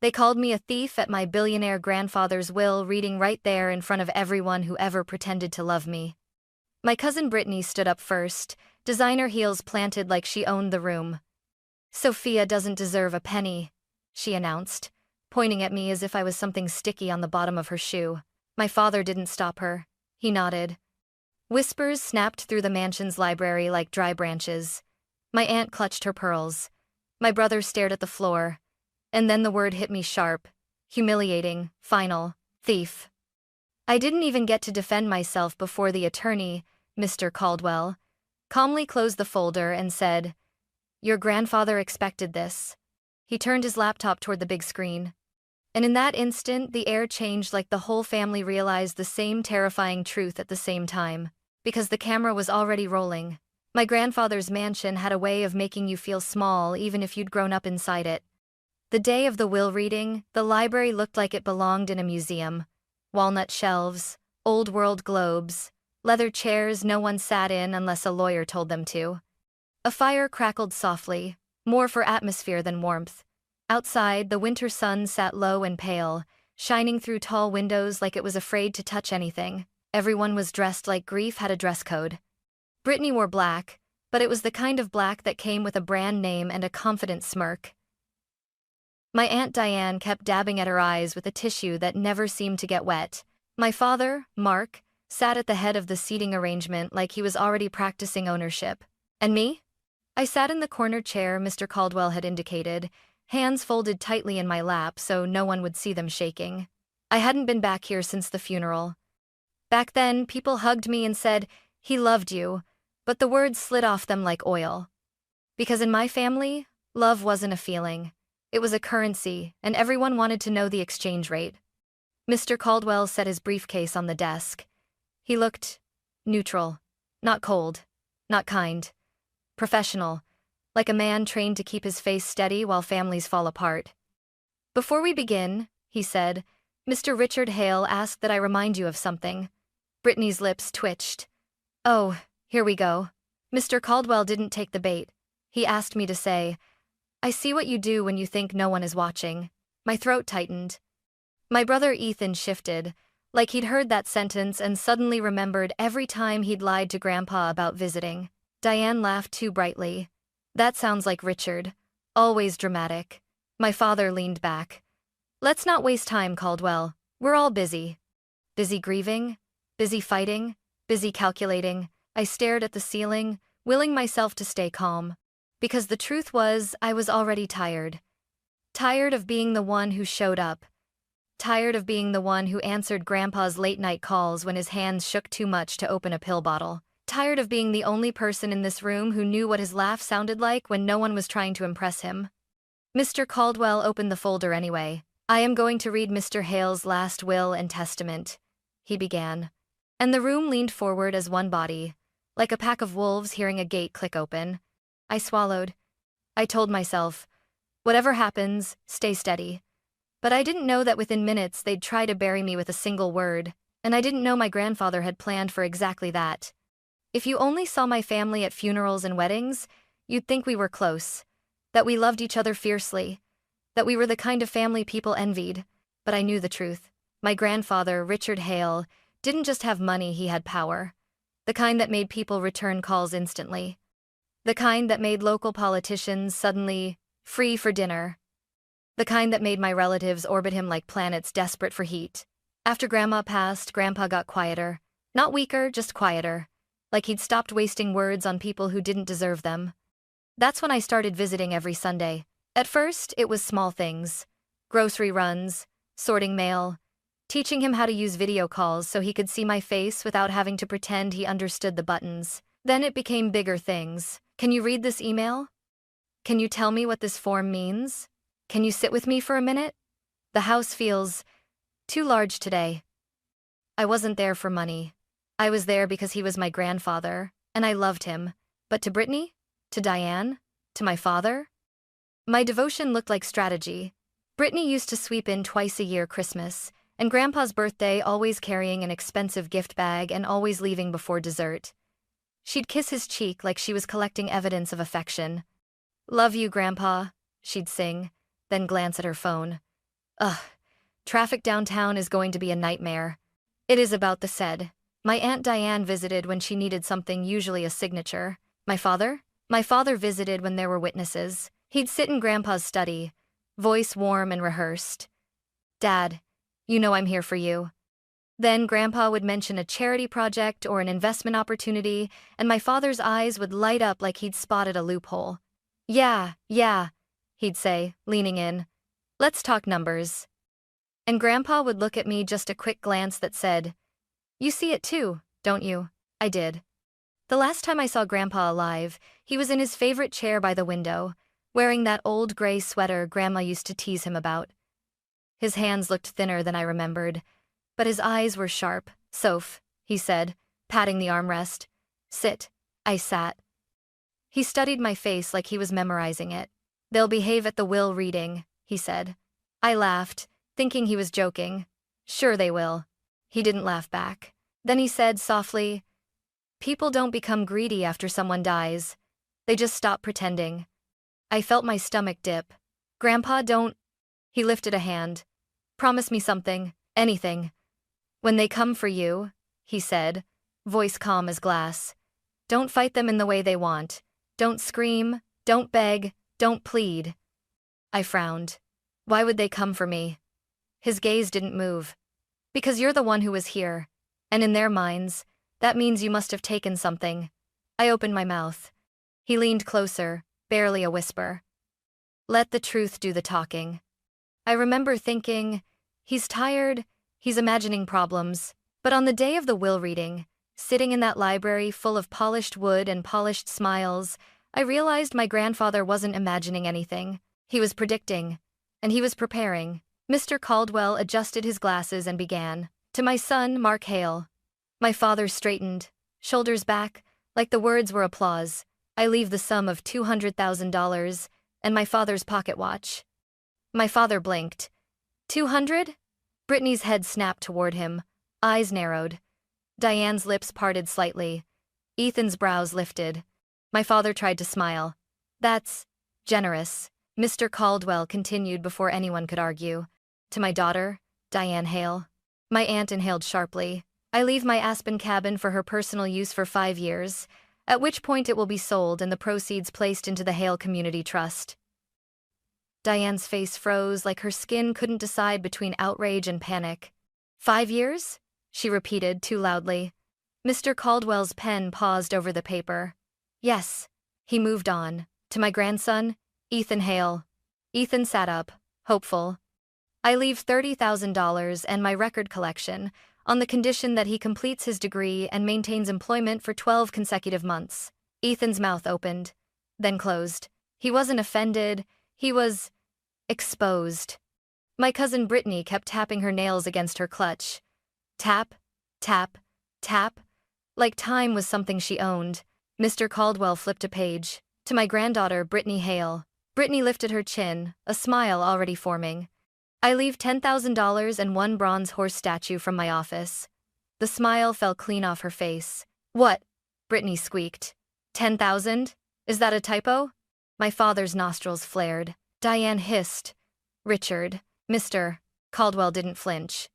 They called me a thief at my billionaire grandfather's will, reading right there in front of everyone who ever pretended to love me. My cousin Brittany stood up first, designer heels planted like she owned the room. "Sophia doesn't deserve a penny," she announced, pointing at me as if I was something sticky on the bottom of her shoe. My father didn't stop her. He nodded. Whispers snapped through the mansion's library like dry branches. My aunt clutched her pearls. My brother stared at the floor. And then the word hit me sharp, humiliating, final: thief. I didn't even get to defend myself before the attorney, Mr. Caldwell, calmly closed the folder and said, "Your grandfather expected this." He turned his laptop toward the big screen. And in that instant, the air changed, like the whole family realized the same terrifying truth at the same time. Because the camera was already rolling. My grandfather's mansion had a way of making you feel small even if you'd grown up inside it. The day of the will reading, the library looked like it belonged in a museum. Walnut shelves, old-world globes, leather chairs no one sat in unless a lawyer told them to. A fire crackled softly, more for atmosphere than warmth. Outside, the winter sun sat low and pale, shining through tall windows like it was afraid to touch anything. Everyone was dressed like grief had a dress code. Brittany wore black, but it was the kind of black that came with a brand name and a confident smirk. My Aunt Diane kept dabbing at her eyes with a tissue that never seemed to get wet. My father, Mark, sat at the head of the seating arrangement like he was already practicing ownership. And me? I sat in the corner chair Mr. Caldwell had indicated, hands folded tightly in my lap so no one would see them shaking. I hadn't been back here since the funeral. Back then, people hugged me and said, "He loved you," but the words slid off them like oil. Because in my family, love wasn't a feeling. It was a currency, and everyone wanted to know the exchange rate. Mr. Caldwell set his briefcase on the desk. He looked neutral, not cold, not kind, professional, like a man trained to keep his face steady while families fall apart. "Before we begin," he said, "Mr. Richard Hale asked that I remind you of something." Brittany's lips twitched. "Oh, here we go." Mr. Caldwell didn't take the bait. He asked me to say, "I see what you do when you think no one is watching." My throat tightened. My brother Ethan shifted, like he'd heard that sentence and suddenly remembered every time he'd lied to Grandpa about visiting. Diane laughed too brightly. "That sounds like Richard. Always dramatic." My father leaned back. "Let's not waste time, Caldwell. We're all busy." Busy grieving? Busy fighting? Busy calculating? I stared at the ceiling, willing myself to stay calm. Because the truth was, I was already tired. Tired of being the one who showed up. Tired of being the one who answered Grandpa's late-night calls when his hands shook too much to open a pill bottle. Tired of being the only person in this room who knew what his laugh sounded like when no one was trying to impress him. Mr. Caldwell opened the folder anyway. "I am going to read Mr. Hale's last will and testament," he began. And the room leaned forward as one body, like a pack of wolves hearing a gate click open. I swallowed. I told myself, whatever happens, stay steady. But I didn't know that within minutes they'd try to bury me with a single word, and I didn't know my grandfather had planned for exactly that. If you only saw my family at funerals and weddings, you'd think we were close, that we loved each other fiercely, that we were the kind of family people envied. But I knew the truth. My grandfather, Richard Hale, didn't just have money, he had power. The kind that made people return calls instantly. The kind that made local politicians suddenly free for dinner. The kind that made my relatives orbit him like planets desperate for heat. After Grandma passed, Grandpa got quieter. Not weaker, just quieter. Like he'd stopped wasting words on people who didn't deserve them. That's when I started visiting every Sunday. At first, it was small things. Grocery runs, sorting mail, teaching him how to use video calls so he could see my face without having to pretend he understood the buttons. Then it became bigger things. "Can you read this email? Can you tell me what this form means? Can you sit with me for a minute? The house feels too large today." I wasn't there for money. I was there because he was my grandfather, and I loved him. But to Brittany? To Diane? To my father? My devotion looked like strategy. Brittany used to sweep in twice a year Christmas, and Grandpa's birthday, always carrying an expensive gift bag and always leaving before dessert. She'd kiss his cheek like she was collecting evidence of affection. "Love you, Grandpa," she'd sing, then glance at her phone. Ugh, traffic downtown is going to be a nightmare. It is about the said. My Aunt Diane visited when she needed something, usually a signature. My father? My father visited when there were witnesses. He'd sit in Grandpa's study, voice warm and rehearsed. Dad, you know I'm here for you. Then Grandpa would mention a charity project or an investment opportunity, and my father's eyes would light up like he'd spotted a loophole. Yeah, he'd say, leaning in. Let's talk numbers. And Grandpa would look at me, just a quick glance that said, "You see it too, don't you?" I did. The last time I saw Grandpa alive, he was in his favorite chair by the window, wearing that old gray sweater Grandma used to tease him about. His hands looked thinner than I remembered, but his eyes were sharp. "Soph," he said, patting the armrest. "Sit." I sat. He studied my face like he was memorizing it. "They'll behave at the will reading," he said. I laughed, thinking he was joking. "Sure they will." He didn't laugh back. Then he said softly, "People don't become greedy after someone dies. They just stop pretending." I felt my stomach dip. "Grandpa, don't..." He lifted a hand. "Promise me something, anything. When they come for you," he said, voice calm as glass, "don't fight them in the way they want. Don't scream, don't beg, don't plead." I frowned. "Why would they come for me?" His gaze didn't move. "Because you're the one who was here. And in their minds, that means you must have taken something." I opened my mouth. He leaned closer, barely a whisper. "Let the truth do the talking." I remember thinking, he's tired, he's imagining problems. But on the day of the will reading, sitting in that library full of polished wood and polished smiles, I realized my grandfather wasn't imagining anything. He was predicting, and he was preparing. Mr. Caldwell adjusted his glasses and began. "To my son, Mark Hale." My father straightened, shoulders back, like the words were applause. "I leave the sum of $200,000 and my father's pocket watch." My father blinked. "200?" Brittany's head snapped toward him, eyes narrowed. Diane's lips parted slightly. Ethan's brows lifted. My father tried to smile. "That's generous," Mr. Caldwell continued before anyone could argue. "To my daughter, Diane Hale." My aunt inhaled sharply. "I leave my Aspen cabin for her personal use for 5 years, at which point it will be sold and the proceeds placed into the Hale Community Trust." Diane's face froze, like her skin couldn't decide between outrage and panic. 5 years?" she repeated too loudly. Mr. Caldwell's pen paused over the paper. "Yes." He moved on. "To my grandson, Ethan Hale." Ethan sat up, hopeful. "I leave $30,000 and my record collection, on the condition that he completes his degree and maintains employment for 12 consecutive months." Ethan's mouth opened, then closed. He wasn't offended, he was exposed. My cousin Brittany kept tapping her nails against her clutch. Tap, tap, tap, like time was something she owned. Mr. Caldwell flipped a page. "To my granddaughter, Brittany Hale." Brittany lifted her chin, a smile already forming. "I leave $10,000 and 1 bronze horse statue from my office." The smile fell clean off her face. "What?" Brittany squeaked. 10,000? Is that a typo?" My father's nostrils flared. Diane hissed. "Richard." "Mr." Caldwell didn't flinch.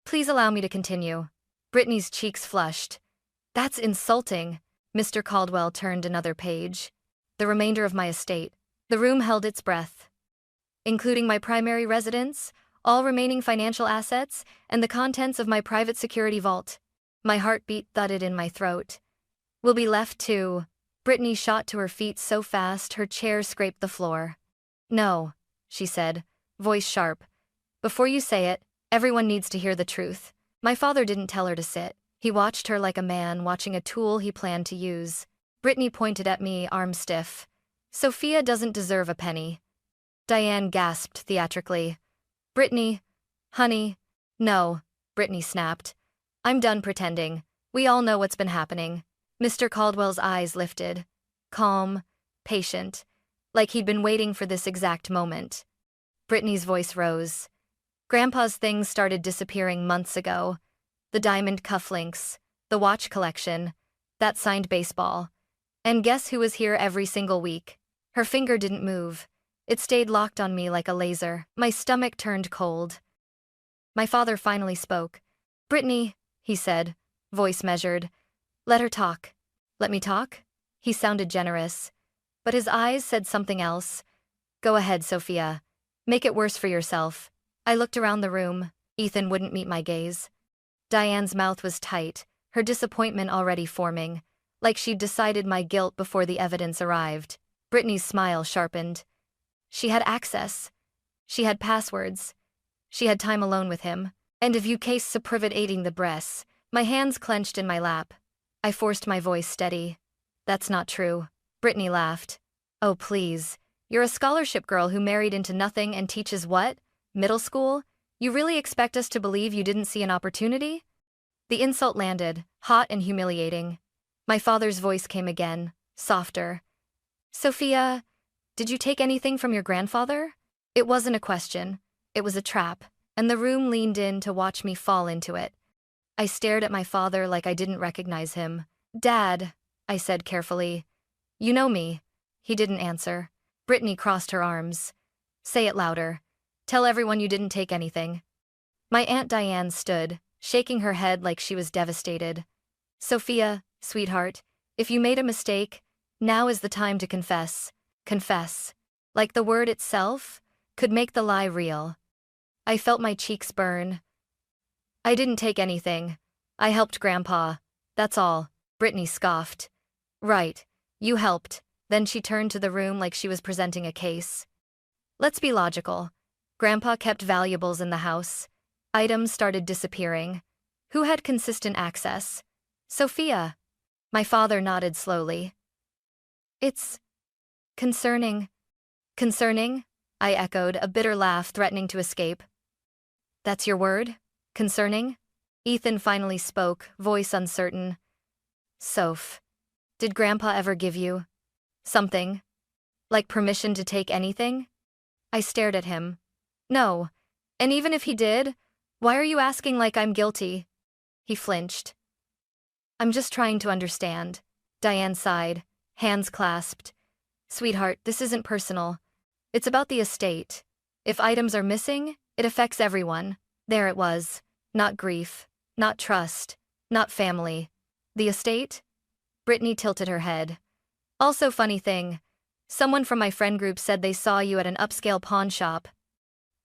"Please allow me to continue." Brittany's cheeks flushed. "That's insulting." Mr. Caldwell turned another page. "The remainder of my estate." The room held its breath. "Including my primary residence, all remaining financial assets, and the contents of my private security vault." My heartbeat thudded in my throat. "Will be left to..." Brittany shot to her feet so fast her chair scraped the floor. "No," she said, voice sharp. "Before you say it, everyone needs to hear the truth." My father didn't tell her to sit. He watched her like a man watching a tool he planned to use. Brittany pointed at me, arm stiff. "Sophia doesn't deserve a penny." Diane gasped theatrically. "Brittany, honey." "No," Brittany snapped. "I'm done pretending. We all know what's been happening." Mr. Caldwell's eyes lifted. Calm, patient, like he'd been waiting for this exact moment. Brittany's voice rose. "Grandpa's things started disappearing months ago. The diamond cufflinks, the watch collection, that signed baseball. And guess who was here every single week?" Her finger didn't move. It stayed locked on me like a laser. My stomach turned cold. My father finally spoke. "Brittany," he said, voice measured. "Let her talk." "Let me talk?" He sounded generous. But his eyes said something else. "Go ahead, Sophia. Make it worse for yourself." I looked around the room. Ethan wouldn't meet my gaze. Diane's mouth was tight, her disappointment already forming, like she'd decided my guilt before the evidence arrived. Brittany's smile sharpened. She had access. She had passwords. She had time alone with him. And if you case supprivating the breasts, my hands clenched in my lap. I forced my voice steady. "That's not true." Brittany laughed. "Oh, please. You're a scholarship girl who married into nothing and teaches what? Middle school? You really expect us to believe you didn't see an opportunity?" The insult landed, hot and humiliating. My father's voice came again, softer. "Sophia, did you take anything from your grandfather?" It wasn't a question. It was a trap, and the room leaned in to watch me fall into it. I stared at my father like I didn't recognize him. "Dad," I said carefully. "You know me." He didn't answer. Brittany crossed her arms. "Say it louder. Tell everyone you didn't take anything." My Aunt Diane stood, shaking her head like she was devastated. "Sophia, sweetheart, if you made a mistake, now is the time to confess." Confess. Like the word itself could make the lie real. I felt my cheeks burn. "I didn't take anything. I helped Grandpa. That's all." Brittany scoffed. "Right, you helped." Then she turned to the room like she was presenting a case. "Let's be logical. Grandpa kept valuables in the house. Items started disappearing. Who had consistent access? Sophia." My father nodded slowly. "It's concerning." "Concerning?" I echoed, a bitter laugh threatening to escape. "That's your word? Concerning?" Ethan finally spoke, voice uncertain. "Soph, did Grandpa ever give you something? Like permission to take anything?" I stared at him. "No. And even if he did, why are you asking like I'm guilty?" He flinched. "I'm just trying to understand." Diane sighed, hands clasped. "Sweetheart, this isn't personal. It's about the estate. If items are missing, it affects everyone." There it was. Not grief, not trust, not family. The estate? Brittany tilted her head. "Also, funny thing. Someone from my friend group said they saw you at an upscale pawn shop."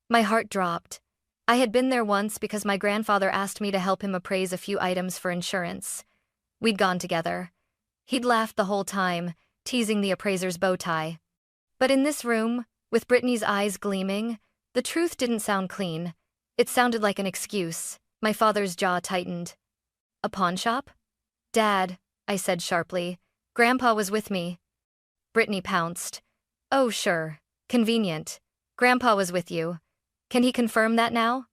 My heart dropped. I had been there once because my grandfather asked me to help him appraise a few items for insurance. We'd gone together. He'd laughed the whole time, teasing the appraiser's bow tie. But in this room, with Brittany's eyes gleaming, the truth didn't sound clean. It sounded like an excuse. My father's jaw tightened. "A pawn shop?" "Dad," I said sharply. "Grandpa was with me." Brittany pounced. "Oh, sure. Convenient. Grandpa was with you. Can he confirm that now?"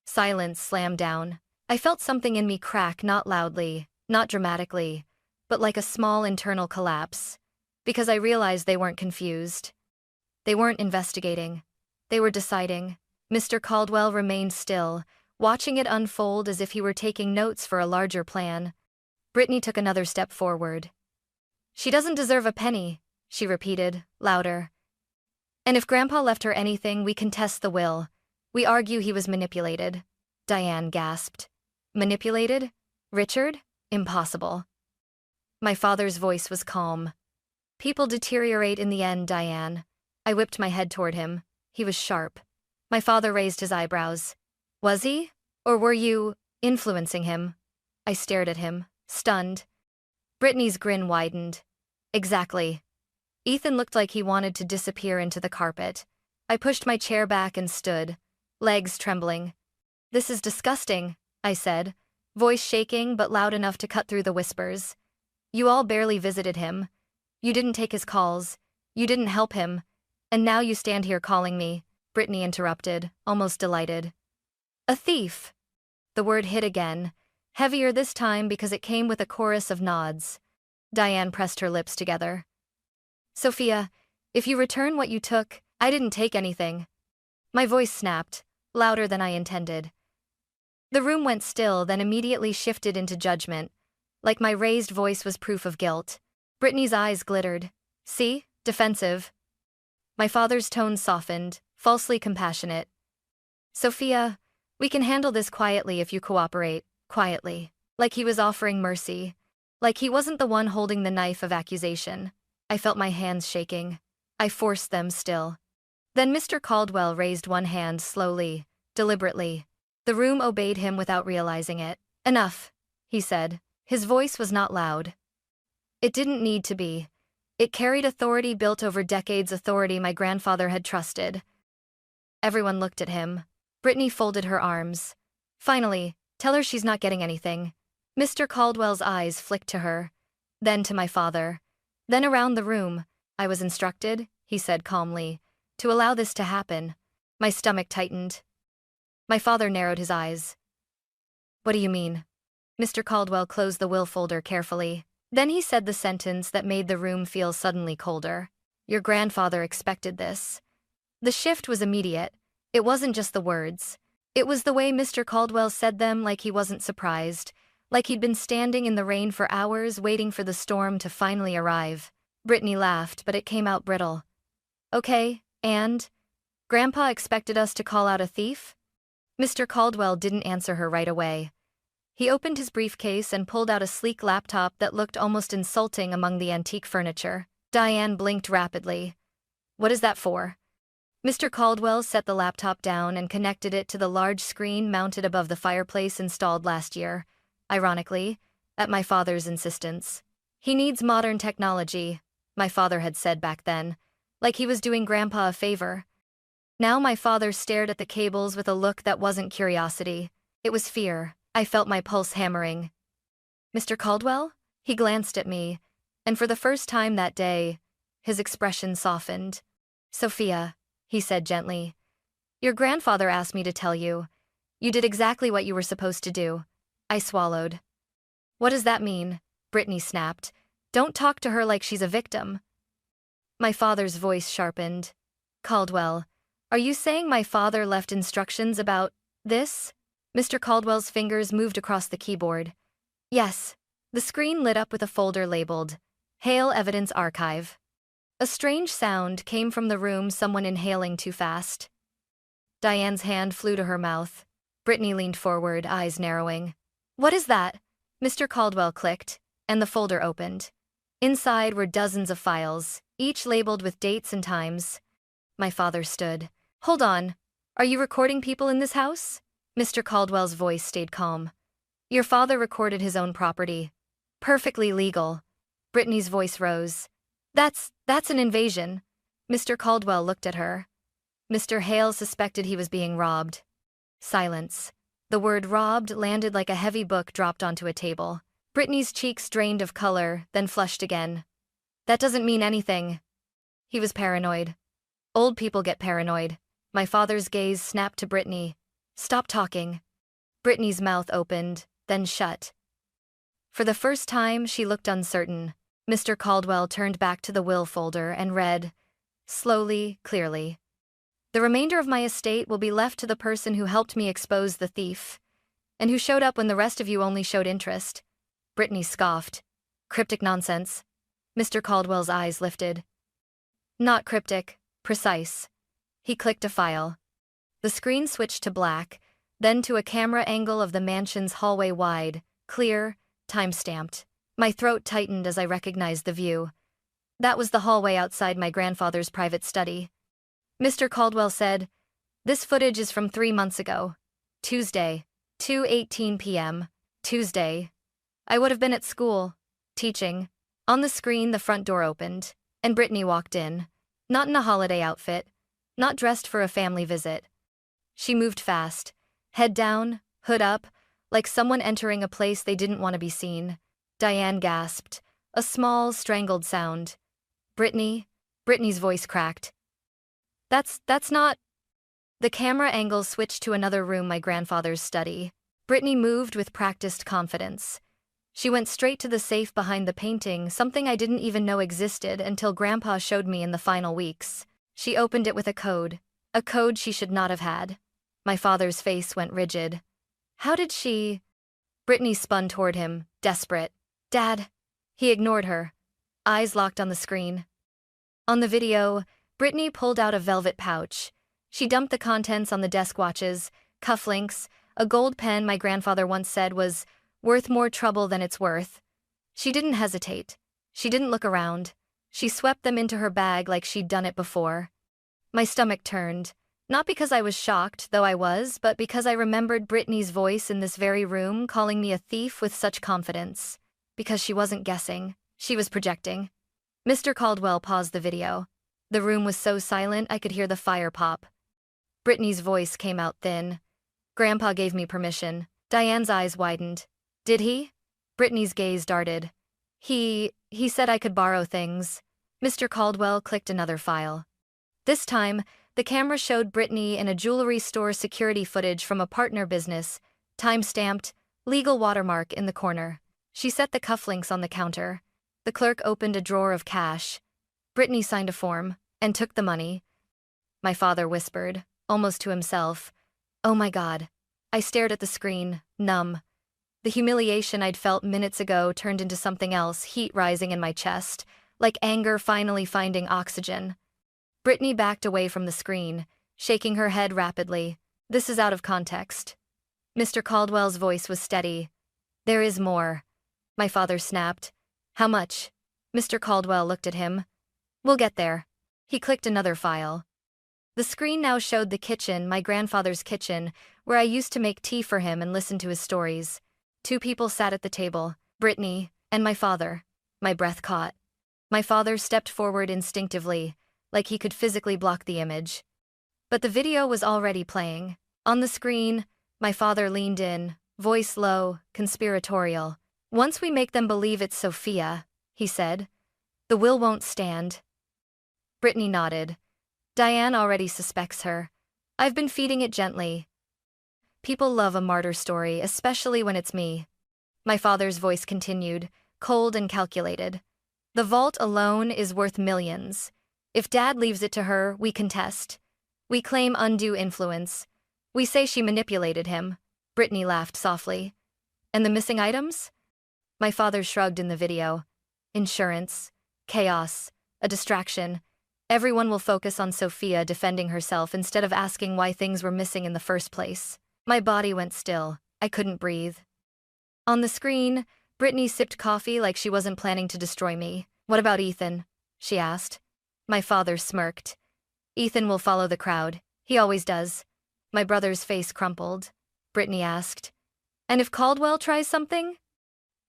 Silence slammed down. I felt something in me crack, not loudly, not dramatically, but like a small internal collapse. Because I realized they weren't confused. They weren't investigating. They were deciding. Mr. Caldwell remained still, watching it unfold as if he were taking notes for a larger plan. Brittany took another step forward. "She doesn't deserve a penny," she repeated, louder. "And if Grandpa left her anything, we contest the will. We argue he was manipulated." Diane gasped. "Manipulated? Richard? Impossible." My father's voice was calm. "People deteriorate in the end, Diane." I whipped my head toward him. He was sharp. My father raised his eyebrows. "Was he? Or were you influencing him?" I stared at him, stunned. Brittany's grin widened. "Exactly." Ethan looked like he wanted to disappear into the carpet. I pushed my chair back and stood, legs trembling. "This is disgusting," I said, voice shaking but loud enough to cut through the whispers. "You all barely visited him. You didn't take his calls. You didn't help him. And now you stand here calling me," Brittany interrupted, almost delighted. "A thief." The word hit again, heavier this time because it came with a chorus of nods. Diane pressed her lips together. "Sophia, if you return what you took, I didn't take anything." My voice snapped, louder than I intended. The room went still, then immediately shifted into judgment, like my raised voice was proof of guilt. Brittany's eyes glittered. "See? Defensive." My father's tone softened, falsely compassionate. Sophia, we can handle this quietly if you cooperate, quietly. Like he was offering mercy. Like he wasn't the one holding the knife of accusation. I felt my hands shaking. I forced them still. Then Mr. Caldwell raised one hand slowly, deliberately. The room obeyed him without realizing it. Enough, he said. His voice was not loud. It didn't need to be. It carried authority built over decades, authority my grandfather had trusted. Everyone looked at him. Brittany folded her arms. Finally, tell her she's not getting anything. Mr. Caldwell's eyes flicked to her, then to my father, then around the room. I was instructed, he said calmly, to allow this to happen. My stomach tightened. My father narrowed his eyes. What do you mean? Mr. Caldwell closed the will folder carefully. Then he said the sentence that made the room feel suddenly colder. Your grandfather expected this. The shift was immediate. It wasn't just the words. It was the way Mr. Caldwell said them, like he wasn't surprised, like he'd been standing in the rain for hours waiting for the storm to finally arrive. Brittany laughed, but it came out brittle. Okay, and? Grandpa expected us to call out a thief? Mr. Caldwell didn't answer her right away. He opened his briefcase and pulled out a sleek laptop that looked almost insulting among the antique furniture. Diane blinked rapidly. What is that for? Mr. Caldwell set the laptop down and connected it to the large screen mounted above the fireplace installed last year, ironically, at my father's insistence. He needs modern technology, my father had said back then, like he was doing Grandpa a favor. Now my father stared at the cables with a look that wasn't curiosity. It was fear. I felt my pulse hammering. Mr. Caldwell? He glanced at me, and for the first time that day, his expression softened. Sophia, he said gently, your grandfather asked me to tell you. You did exactly what you were supposed to do. I swallowed. What does that mean? Brittany snapped. Don't talk to her like she's a victim. My father's voice sharpened. Caldwell, are you saying my father left instructions about this? Mr. Caldwell's fingers moved across the keyboard. Yes. The screen lit up with a folder labeled Hale Evidence Archive. A strange sound came from the room, someone inhaling too fast. Diane's hand flew to her mouth. Brittany leaned forward, eyes narrowing. What is that? Mr. Caldwell clicked, and the folder opened. Inside were dozens of files, each labeled with dates and times. My father stood. Hold on. Are you recording people in this house? Mr. Caldwell's voice stayed calm. Your father recorded his own property. Perfectly legal. Brittany's voice rose. That's an invasion. Mr. Caldwell looked at her. Mr. Hale suspected he was being robbed. Silence. The word robbed landed like a heavy book dropped onto a table. Brittany's cheeks drained of color, then flushed again. That doesn't mean anything. He was paranoid. Old people get paranoid. My father's gaze snapped to Brittany. Stop talking. Brittany's mouth opened, then shut. For the first time, she looked uncertain. Mr. Caldwell turned back to the will folder and read, slowly, clearly. The remainder of my estate will be left to the person who helped me expose the thief, and who showed up when the rest of you only showed interest. Brittany scoffed. Cryptic nonsense. Mr. Caldwell's eyes lifted. Not cryptic, precise. He clicked a file. The screen switched to black, then to a camera angle of the mansion's hallway, wide, clear, time-stamped. My throat tightened as I recognized the view. That was the hallway outside my grandfather's private study. Mr. Caldwell said, this footage is from 3 months ago. Tuesday, 2:18 p.m. Tuesday. I would have been at school, teaching. On the screen, the front door opened, and Brittany walked in. Not in a holiday outfit, not dressed for a family visit. She moved fast, head down, hood up, like someone entering a place they didn't want to be seen. Diane gasped, a small, strangled sound. Brittany's voice cracked. That's not... The camera angle switched to another room, my grandfather's study. Brittany moved with practiced confidence. She went straight to the safe behind the painting, something I didn't even know existed until Grandpa showed me in the final weeks. She opened it with a code she should not have had. My father's face went rigid. How did she... Brittany spun toward him, desperate. Dad. He ignored her. Eyes locked on the screen. On the video, Brittany pulled out a velvet pouch. She dumped the contents on the desk: watches, cufflinks, a gold pen my grandfather once said was worth more trouble than it's worth. She didn't hesitate. She didn't look around. She swept them into her bag like she'd done it before. My stomach turned. Not because I was shocked, though I was, but because I remembered Brittany's voice in this very room calling me a thief with such confidence. Because she wasn't guessing. She was projecting. Mr. Caldwell paused the video. The room was so silent I could hear the fire pop. Brittany's voice came out thin. Grandpa gave me permission. Diane's eyes widened. Did he? Brittany's gaze darted. He said I could borrow things. Mr. Caldwell clicked another file. This time, the camera showed Brittany in a jewelry store security footage from a partner business, time-stamped, legal watermark in the corner. She set the cufflinks on the counter. The clerk opened a drawer of cash. Brittany signed a form and took the money. My father whispered, almost to himself, "Oh my God." I stared at the screen, numb. The humiliation I'd felt minutes ago turned into something else, heat rising in my chest, like anger finally finding oxygen. Brittany backed away from the screen, shaking her head rapidly. This is out of context. Mr. Caldwell's voice was steady. There is more. My father snapped. How much? Mr. Caldwell looked at him. We'll get there. He clicked another file. The screen now showed the kitchen, my grandfather's kitchen, where I used to make tea for him and listen to his stories. Two people sat at the table, Brittany and my father. My breath caught. My father stepped forward instinctively, like he could physically block the image. But the video was already playing. On the screen, my father leaned in, voice low, conspiratorial. Once we make them believe it's Sophia, he said, the will won't stand. Brittany nodded. Diane already suspects her. I've been feeding it gently. People love a martyr story, especially when it's me. My father's voice continued, cold and calculated. The vault alone is worth millions. If Dad leaves it to her, we contest. We claim undue influence. We say she manipulated him. Brittany laughed softly. And the missing items? My father shrugged in the video. Insurance. Chaos. A distraction. Everyone will focus on Sophia defending herself instead of asking why things were missing in the first place. My body went still. I couldn't breathe. On the screen, Brittany sipped coffee like she wasn't planning to destroy me. What about Ethan? She asked. My father smirked. Ethan will follow the crowd. He always does. My brother's face crumpled. Brittany asked. And if Caldwell tries something?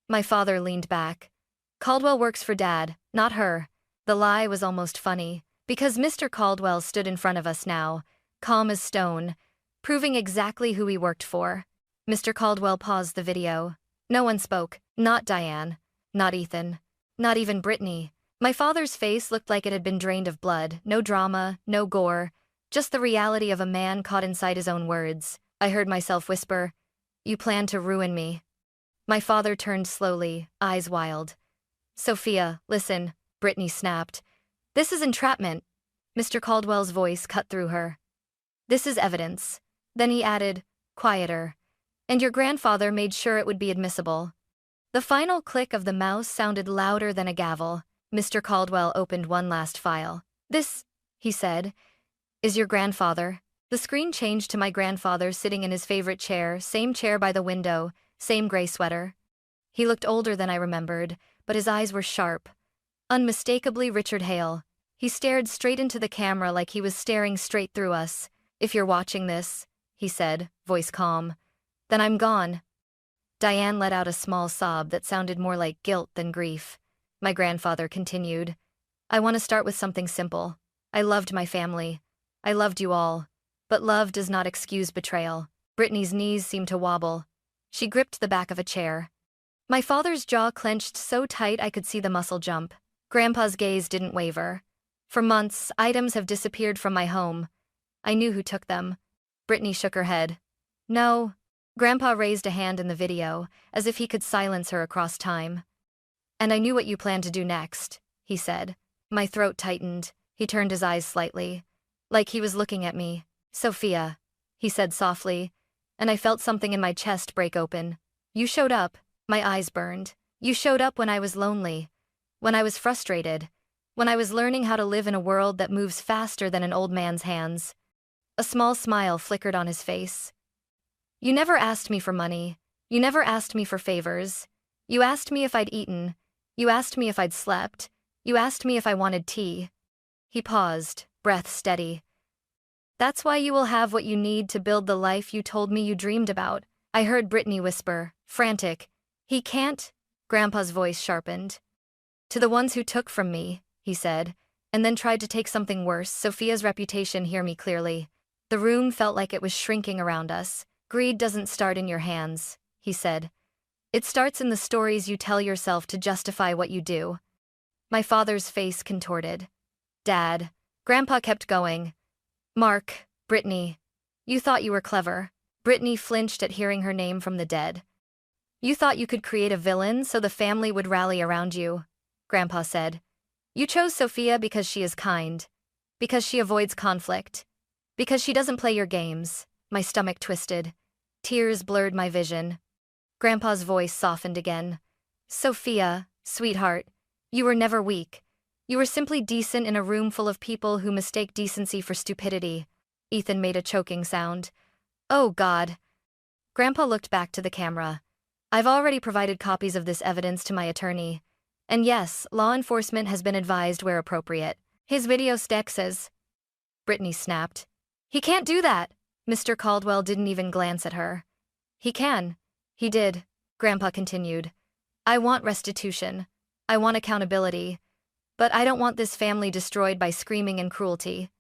My father leaned back. Caldwell works for Dad, not her. The lie was almost funny, because Mr. Caldwell stood in front of us now, calm as stone, proving exactly who he worked for. Mr. Caldwell paused the video. No one spoke. Not Diane. Not Ethan. Not even Brittany. My father's face looked like it had been drained of blood. No drama, no gore. Just the reality of a man caught inside his own words. I heard myself whisper, "You plan to ruin me." My father turned slowly, eyes wild. "Sophia, listen," Brittany snapped. "This is entrapment." Mr. Caldwell's voice cut through her. "This is evidence." Then he added, quieter. "And your grandfather made sure it would be admissible." The final click of the mouse sounded louder than a gavel. Mr. Caldwell opened one last file. "This," he said, "is your grandfather." The screen changed to my grandfather sitting in his favorite chair, same chair by the window, same gray sweater. He looked older than I remembered, but his eyes were sharp. Unmistakably Richard Hale. He stared straight into the camera like he was staring straight through us. "If you're watching this," he said, voice calm, "then I'm gone." Diane let out a small sob that sounded more like guilt than grief. My grandfather continued, "I want to start with something simple. I loved my family. I loved you all. But love does not excuse betrayal." Brittany's knees seemed to wobble. She gripped the back of a chair. My father's jaw clenched so tight I could see the muscle jump. Grandpa's gaze didn't waver. "For months, items have disappeared from my home. I knew who took them." Brittany shook her head. "No." Grandpa raised a hand in the video, as if he could silence her across time. "And I knew what you planned to do next," he said. My throat tightened. He turned his eyes slightly, like he was looking at me. "Sophia," he said softly, and I felt something in my chest break open. "You showed up." My eyes burned. "You showed up when I was lonely, when I was frustrated, When I was learning how to live in a world that moves faster than an old man's hands. A small smile flickered on his face. You never asked me for money. You never asked me for favors. You asked me if I'd eaten. You asked me if I'd slept. You asked me if I wanted tea. He paused, breath steady. That's why you will have what you need to build the life you told me you dreamed about. I heard Brittany whisper, frantic. He can't. Grandpa's voice sharpened. To the ones who took from me, he said, and then tried to take something worse. Sophia's reputation, hear me clearly. The room felt like it was shrinking around us. Greed doesn't start in your hands, he said. It starts in the stories you tell yourself to justify what you do. My father's face contorted. Dad. Grandpa kept going. Mark, Brittany. You thought you were clever. Brittany flinched at hearing her name from the dead. You thought you could create a villain so the family would rally around you, Grandpa said. You chose Sophia because she is kind. Because she avoids conflict. Because she doesn't play your games. My stomach twisted. Tears blurred my vision. Grandpa's voice softened again. Sophia, sweetheart, you were never weak. You were simply decent in a room full of people who mistake decency for stupidity. Ethan made a choking sound. Oh God. Grandpa looked back to the camera. I've already provided copies of this evidence to my attorney. And yes, law enforcement has been advised where appropriate. His video stack says. Brittany snapped. He can't do that. Mr. Caldwell didn't even glance at her. He can. He did, Grandpa continued. I want restitution. I want accountability. But I don't want this family destroyed by screaming and cruelty.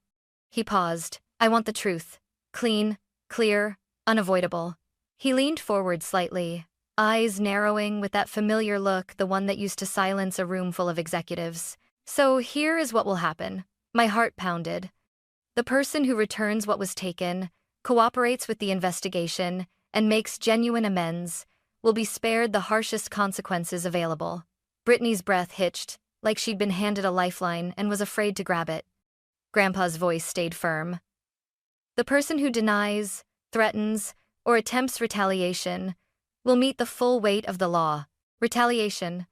He paused. I want the truth. Clean, clear, unavoidable. He leaned forward slightly, eyes narrowing with that familiar look, the one that used to silence a room full of executives. So here is what will happen. My heart pounded. The person who returns what was taken, cooperates with the investigation, and makes genuine amends, will be spared the harshest consequences available. Brittany's breath hitched, like she'd been handed a lifeline and was afraid to grab it. Grandpa's voice stayed firm. The person who denies, threatens, or attempts retaliation will meet the full weight of the law. Retaliation.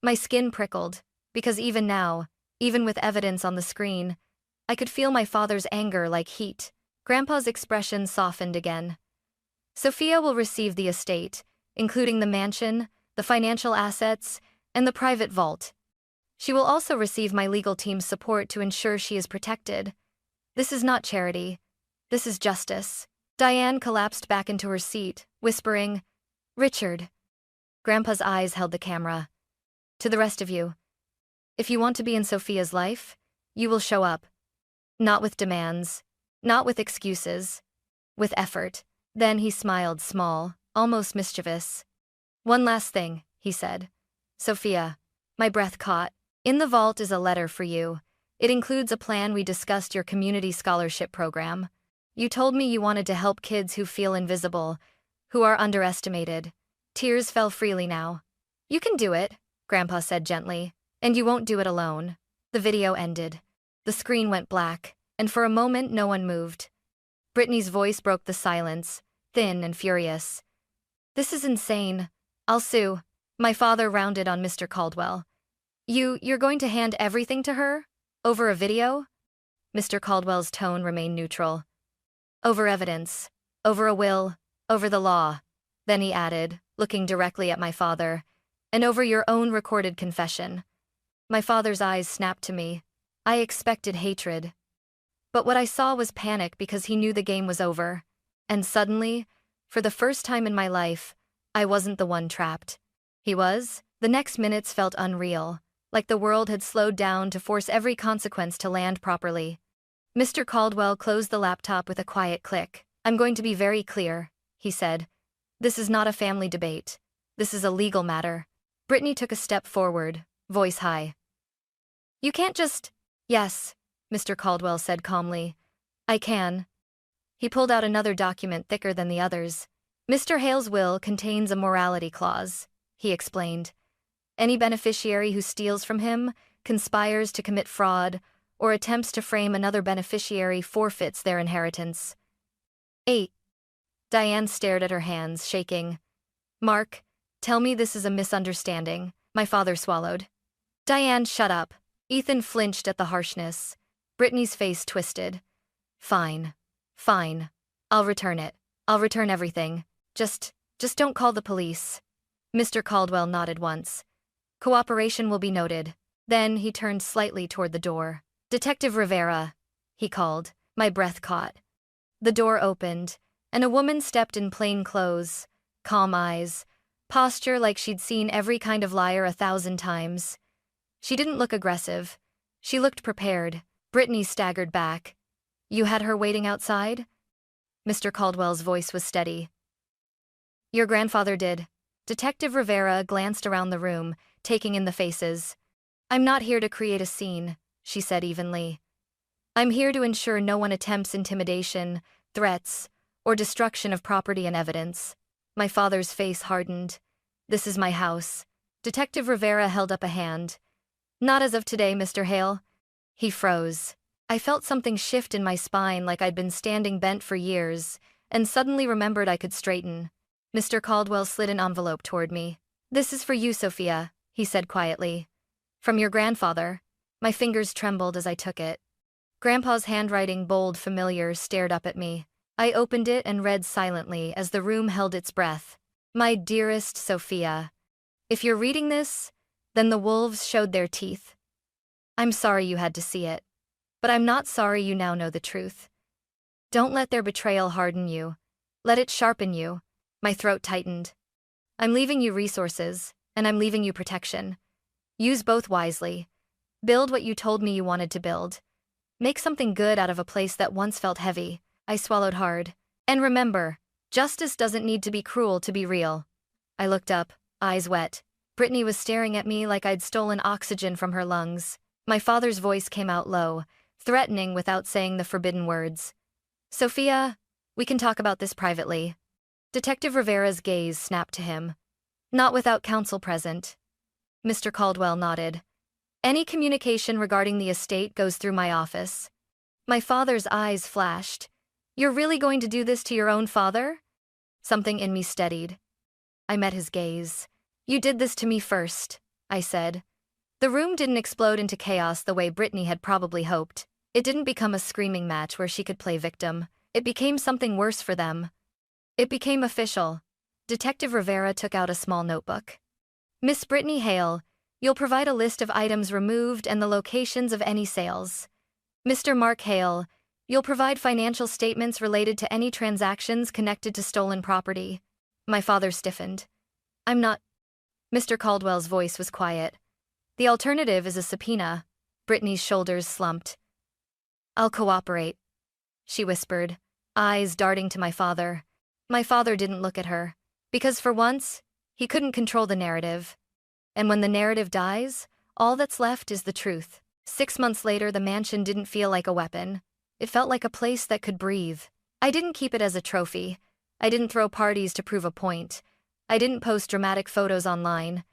My skin prickled, because even now, even with evidence on the screen, I could feel my father's anger like heat. Grandpa's expression softened again. Sophia will receive the estate, including the mansion, the financial assets, and the private vault. She will also receive my legal team's support to ensure she is protected. This is not charity. This is justice. Diane collapsed back into her seat, whispering, Richard. Grandpa's eyes held the camera. To the rest of you. If you want to be in Sophia's life, you will show up. Not with demands. Not with excuses. With effort. Then he smiled small, almost mischievous. One last thing, he said. Sophia. My breath caught. In the vault is a letter for you. It includes a plan we discussed, your community scholarship program. You told me you wanted to help kids who feel invisible, who are underestimated. Tears fell freely now. You can do it, Grandpa said gently, and you won't do it alone. The video ended. The screen went black, and for a moment no one moved. Brittany's voice broke the silence, thin and furious. This is insane. I'll sue. My father rounded on Mr. Caldwell. You're going to hand everything to her? Over a video? Mr. Caldwell's tone remained neutral. Over evidence. Over a will. Over the law. Then he added, looking directly at my father, and over your own recorded confession. My father's eyes snapped to me. I expected hatred. But what I saw was panic because he knew the game was over. And suddenly, for the first time in my life, I wasn't the one trapped. He was. The next minutes felt unreal, like the world had slowed down to force every consequence to land properly. Mr. Caldwell closed the laptop with a quiet click. I'm going to be very clear, he said. This is not a family debate. This is a legal matter. Brittany took a step forward, voice high. You can't just... Yes, Mr. Caldwell said calmly. I can. He pulled out another document thicker than the others. Mr. Hale's will contains a morality clause, he explained. Any beneficiary who steals from him, conspires to commit fraud, or attempts to frame another beneficiary forfeits their inheritance. 8. Diane stared at her hands, shaking. Mark, tell me this is a misunderstanding. My father swallowed. Diane, shut up. Ethan flinched at the harshness. Brittany's face twisted. Fine. Fine. I'll return it. I'll return everything. Just don't call the police. Mr. Caldwell nodded once. Cooperation will be noted. Then he turned slightly toward the door. Detective Rivera, he called. My breath caught. The door opened, and a woman stepped in plain clothes, calm eyes, posture like she'd seen every kind of liar 1,000 times. She didn't look aggressive. She looked prepared. Brittany staggered back. You had her waiting outside? Mr. Caldwell's voice was steady. Your grandfather did. Detective Rivera glanced around the room, taking in the faces. I'm not here to create a scene, she said evenly. I'm here to ensure no one attempts intimidation, threats, or destruction of property and evidence. My father's face hardened. This is my house. Detective Rivera held up a hand. Not as of today, Mr. Hale. He froze. I felt something shift in my spine like I'd been standing bent for years, and suddenly remembered I could straighten. Mr. Caldwell slid an envelope toward me. This is for you, Sophia, he said quietly. From your grandfather. My fingers trembled as I took it. Grandpa's handwriting, bold, familiar, stared up at me. I opened it and read silently as the room held its breath. My dearest Sophia. If you're reading this, then the wolves showed their teeth. I'm sorry you had to see it. But I'm not sorry you now know the truth. Don't let their betrayal harden you. Let it sharpen you. My throat tightened. I'm leaving you resources, and I'm leaving you protection. Use both wisely. Build what you told me you wanted to build. Make something good out of a place that once felt heavy. I swallowed hard. And remember, justice doesn't need to be cruel to be real. I looked up, eyes wet. Brittany was staring at me like I'd stolen oxygen from her lungs. My father's voice came out low, threatening without saying the forbidden words. Sophia, we can talk about this privately. Detective Rivera's gaze snapped to him. Not without counsel present. Mr. Caldwell nodded. Any communication regarding the estate goes through my office. My father's eyes flashed. You're really going to do this to your own father? Something in me steadied. I met his gaze. You did this to me first, I said. The room didn't explode into chaos the way Brittany had probably hoped. It didn't become a screaming match where she could play victim. It became something worse for them. It became official. Detective Rivera took out a small notebook. Miss Brittany Hale, you'll provide a list of items removed and the locations of any sales. Mr. Mark Hale, you'll provide financial statements related to any transactions connected to stolen property. My father stiffened. I'm not. Mr. Caldwell's voice was quiet. The alternative is a subpoena. Brittany's shoulders slumped. I'll cooperate, she whispered, eyes darting to my father. My father didn't look at her, because for once, he couldn't control the narrative. And when the narrative dies, all that's left is the truth. 6 months later, the mansion didn't feel like a weapon. It felt like a place that could breathe. I didn't keep it as a trophy. I didn't throw parties to prove a point. I didn't post dramatic photos online.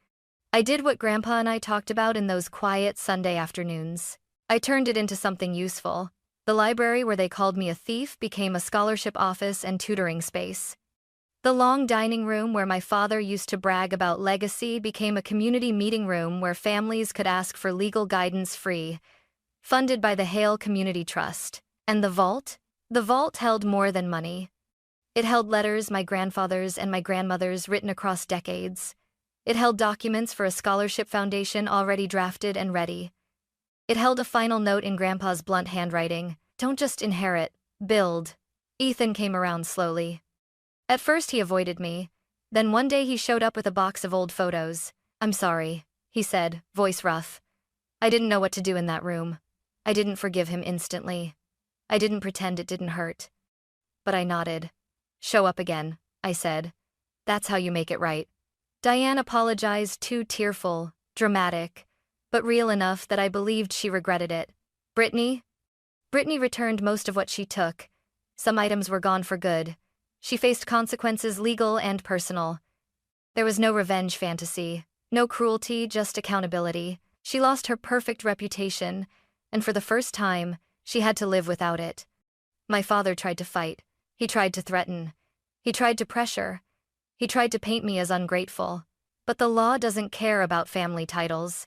I did what Grandpa and I talked about in those quiet Sunday afternoons. I turned it into something useful. The library where they called me a thief became a scholarship office and tutoring space. The long dining room where my father used to brag about legacy became a community meeting room where families could ask for legal guidance free, funded by the Hale Community Trust. And the vault? The vault held more than money. It held letters my grandfather's and my grandmother's written across decades. It held documents for a scholarship foundation already drafted and ready. It held a final note in Grandpa's blunt handwriting. Don't just inherit, build. Ethan came around slowly. At first he avoided me. Then one day he showed up with a box of old photos. I'm sorry, he said, voice rough. I didn't know what to do in that room. I didn't forgive him instantly. I didn't pretend it didn't hurt. But I nodded. Show up again, I said. That's how you make it right. Diane apologized, too tearful, dramatic, but real enough that I believed she regretted it. Brittany? Brittany returned most of what she took. Some items were gone for good. She faced consequences, legal and personal. There was no revenge fantasy, no cruelty, just accountability. She lost her perfect reputation, and for the first time, she had to live without it. My father tried to fight. He tried to threaten. He tried to pressure. He tried to paint me as ungrateful. But the law doesn't care about family titles.